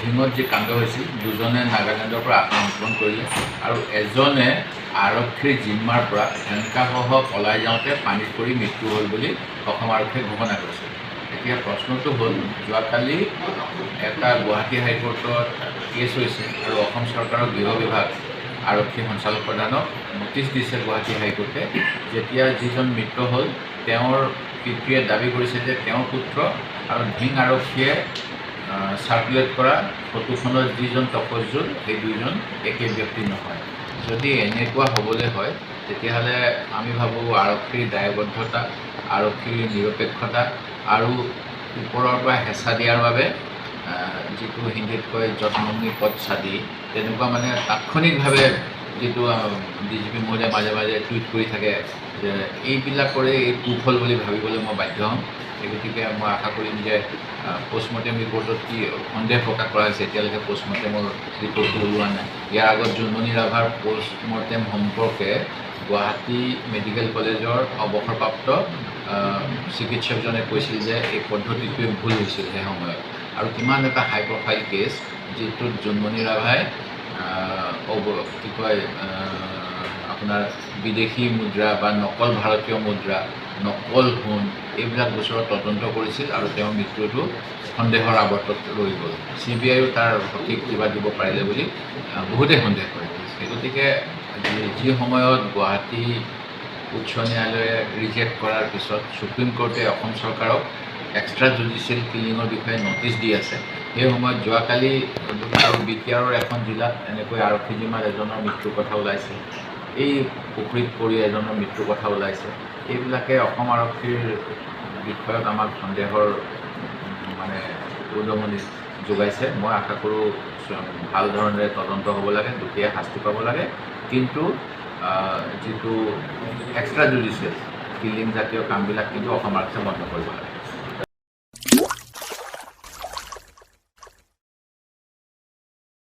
ধিঙত যি কাণ্ড হৈছিল, দুজনে নাগালেণ্ডৰ পৰা আত্মসমৰ্পণ কৰিলে আৰু এজনে আৰক্ষীৰ জিম্মাৰ পৰা হেণ্ডকাফসহ পলাই যাওঁতে পানীত পৰি মৃত্যু হ'ল বুলি অসম আৰক্ষীয়ে ঘোষণা কৰিছিল। এতিয়া প্ৰশ্নটো হ'ল, যোৱাকালি এটা গুৱাহাটী হাইকোৰ্টত কেছ হৈছে আৰু অসম চৰকাৰৰ গৃহ বিভাগ আৰক্ষী সঞ্চালক প্ৰধানক নটিচ দিছে গুৱাহাটী হাইকোৰ্টে। যেতিয়া যিজন মৃত হ'ল তেওঁৰ পিতৃয়ে দাবী কৰিছে যে তেওঁৰ পুত্ৰ আৰু ধিং আৰক্ষীয়ে চাৰ্কুলেট কৰা ফটোখনত যিজন তপস্যুৰ সেই দুইজন একে ব্যক্তি নহয়। যদি এনেকুৱা হ'বলৈ হয় তেতিয়াহ'লে আমি ভাবোঁ আৰক্ষীৰ দায়বদ্ধতা, আৰক্ষীৰ নিৰপেক্ষতা আৰু ওপৰৰ পৰা হেঁচা দিয়াৰ বাবে যিটো হিন্দীত কয় যৎনমী পদ চাদি, তেনেকুৱা মানে তাৎক্ষণিকভাৱে যিটো DGP মহোদয়ে মাজে মাজে টুইট কৰি থাকে যে এইবিলাকৰে এই কুফল বুলি ভাবিবলৈ মই বাধ্য হ'ম। সেই গতিকে মই আশা কৰিম যে পষ্টমৰ্টেম ৰিপৰ্টত কি সন্দেহ প্ৰকাশ কৰা হৈছে, এতিয়ালৈকে পষ্টমৰ্টেমৰ ৰিপৰ্টটো ওলোৱা নাই। ইয়াৰ আগত জোনমণি ৰাভাৰ পষ্টমৰ্টেম সম্পৰ্কে গুৱাহাটী মেডিকেল কলেজৰ অৱসৰপ্ৰাপ্ত চিকিৎসকজনে কৈছিল যে এই পদ্ধতিটোৱে ভুল হৈছিল সেই সময়ত। আৰু কিমান এটা হাই প্ৰফাইল কেছ, যিটোত জোনমণি ৰাভাই কি কয় আপোনাৰ বিদেশী মুদ্ৰা বা নকল ভাৰতীয় মুদ্ৰা, নকল সোণ এইবিলাক গোচৰত তদন্ত কৰিছিল আৰু তেওঁৰ মৃত্যুটো সন্দেহৰ আৱৰ্তত ৰৈ গ'ল। CBIও তাৰ সঠিক কিবা দিব পাৰিলে বুলি বহুতেই সন্দেহ কৰে। সেই গতিকে যি সময়ত গুৱাহাটী উচ্চ ন্যায়ালয়ে ৰিজেক্ট কৰাৰ পিছত সুপ্ৰিম কোৰ্টে অসম চৰকাৰক এক্সট্ৰা জুডিচিয়েল কিলিঙৰ বিষয়ে নটিচ দি আছে, সেই সময়ত যোৱাকালি আৰু বিটিআৰৰ এখন জিলাত এনেকৈ আৰক্ষী জিম্মাত এজনৰ মৃত্যুৰ কথা ওলাইছে, এই পুখুৰীত পৰি এজনৰ মৃত্যুৰ কথা ওলাইছে। এইবিলাকে অসম আৰক্ষীৰ বিষয়ত আমাক সন্দেহৰ মানে উদগনি যোগাইছে। মই আশা কৰোঁ ভাল ধৰণেৰে তদন্ত হ'ব লাগে, দোষীয়ে শাস্তি পাব লাগে, কিন্তু যিটো এক্সট্ৰা জুডিচিয়েল কিলিং জাতীয় কামবিলাক কিন্তু অসম আৰক্ষীয়ে বন্ধ কৰিব লাগে।